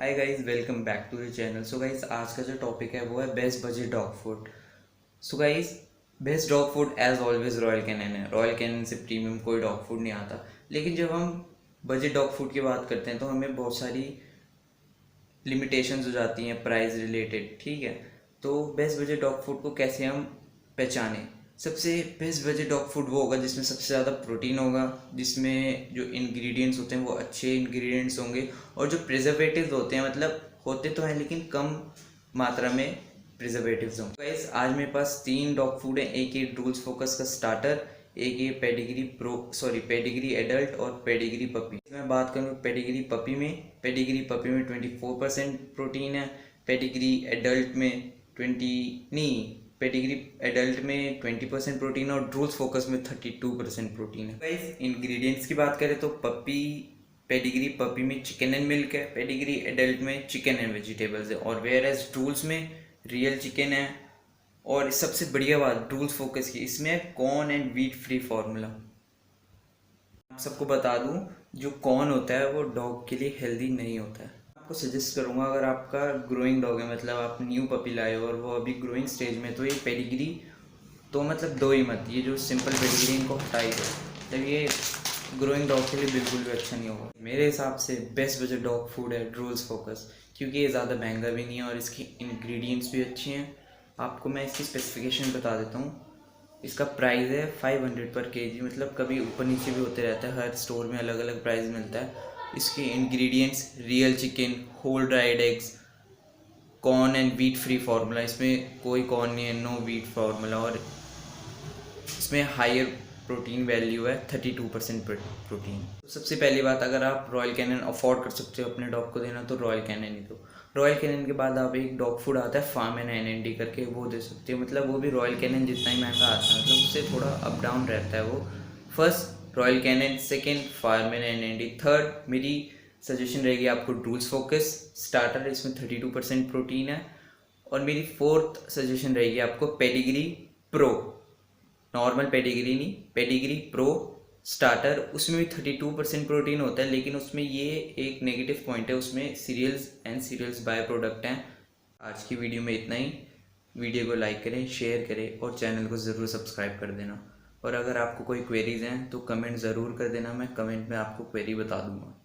Hi guys, welcome back to the channel. So guys, आज का जो टॉपिक है वो है best budget dog food. So guys, best dog food as always Royal Canin है। Royal Canin से premium कोई डॉग फूड नहीं आता। लेकिन जब हम बजट डॉग फूड की बात करते हैं तो हमें बहुत सारी लिमिटेशंस हो जाती हैं प्राइस रिलेटेड, ठीक है। तो बेस्ट बजट डॉग फूड को कैसे हम पहचानें? सबसे बेस्ट बजट डॉग फूड वो होगा जिसमें सबसे ज़्यादा प्रोटीन होगा, जिसमें जो इंग्रेडिएंट्स होते हैं वो अच्छे इंग्रेडिएंट्स होंगे, और जो प्रिजर्वेटिव्स होते हैं, मतलब होते तो हैं लेकिन कम मात्रा में प्रिजर्वेटिव्स होंगे। गाइस, आज मेरे पास 3 डॉग फूड हैं। एक ये रूल्स फोकस का स्टार्टर, एक ये पेडिग्री एडल्ट और पेडिग्री पपी। मैं बात करूँ पेडिग्री पपी में 24% प्रोटीन है। पेडिग्री एडल्ट में 20% प्रोटीन है, और रूल्स फोकस में 32% प्रोटीन है। गाइस, इंग्रेडिएंट्स की बात करें तो पेडिग्री पपी में चिकन एंड मिल्क है, पेडिग्री एडल्ट में चिकन एंड वेजिटेबल्स है, और वेयर एज रूल्स में रियल चिकन है। और सबसे बढ़िया बात रूल्स फोकस की, इसमें corn and wheat free formula. आप सबको बता दूं, जो कॉर्न होता है वो डॉग के लिए हेल्दी नहीं होता है। आपको सजेस्ट करूंगा, अगर आपका ग्रोइंग डॉग है, मतलब आप न्यू पपी लाए हो और वो अभी ग्रोइंग स्टेज में, तो ये पेडिग्री तो मतलब दो ही मत। ये जो सिंपल पेडिग्री इनको हटा ही दो, जब ये ग्रोइंग डॉग के लिए बिल्कुल भी अच्छा नहीं होगा। मेरे हिसाब से बेस्ट बजट डॉग फूड है रूल्स फोकस, क्योंकि ये ज़्यादा महंगा भी नहीं है और इसकी इंग्रेडिएंट्स भी अच्छी हैं। आपको मैं इसकी स्पेसिफिकेशन बता देता हूँ। इसका प्राइस है 500 पर केजी, मतलब कभी ऊपर नीचे भी होते रहता है, हर स्टोर में अलग अलग प्राइस मिलता है। इसके ingredients real chicken, whole dried eggs, corn and wheat free formula. इसमें कोई कॉर्न नहीं है, नो व्हीट फार्मूला। और इसमें हायर प्रोटीन वैल्यू है, 32% प्रोटीन। तो सबसे पहली बात, अगर आप रॉयल कैनन अफोर्ड कर सकते हो अपने डॉग को देना तो रॉयल कैनन ही दो। रॉयल कैनन के बाद आप एक डॉग फूड आता है फार्म एंड NND करके, वो दे सकते हो। मतलब वो भी रॉयल कैनन जितना ही महंगा आता है, मतलब उससे थोड़ा अप डाउन रहता है वो। First Royal Canin, second farm and NND, third मेरी सजेशन रहेगी आपको रूल्स फोकस स्टार्टर, इसमें 32% प्रोटीन है। और मेरी फोर्थ सजेशन रहेगी आपको पेडिग्री प्रो, नॉर्मल पेडिग्री नहीं, पेडिग्री प्रो स्टार्टर। उसमें भी 32% प्रोटीन होता है, लेकिन उसमें ये एक नेगेटिव पॉइंट है, उसमें सीरियल्स बाय प्रोडक्ट हैं। आज की वीडियो में इतना ही। वीडियो को लाइक करें, शेयर करें और चैनल को ज़रूर सब्सक्राइब कर देना। और अगर आपको कोई क्वेरीज हैं तो कमेंट ज़रूर कर देना, मैं कमेंट में आपको क्वेरी बता दूंगा।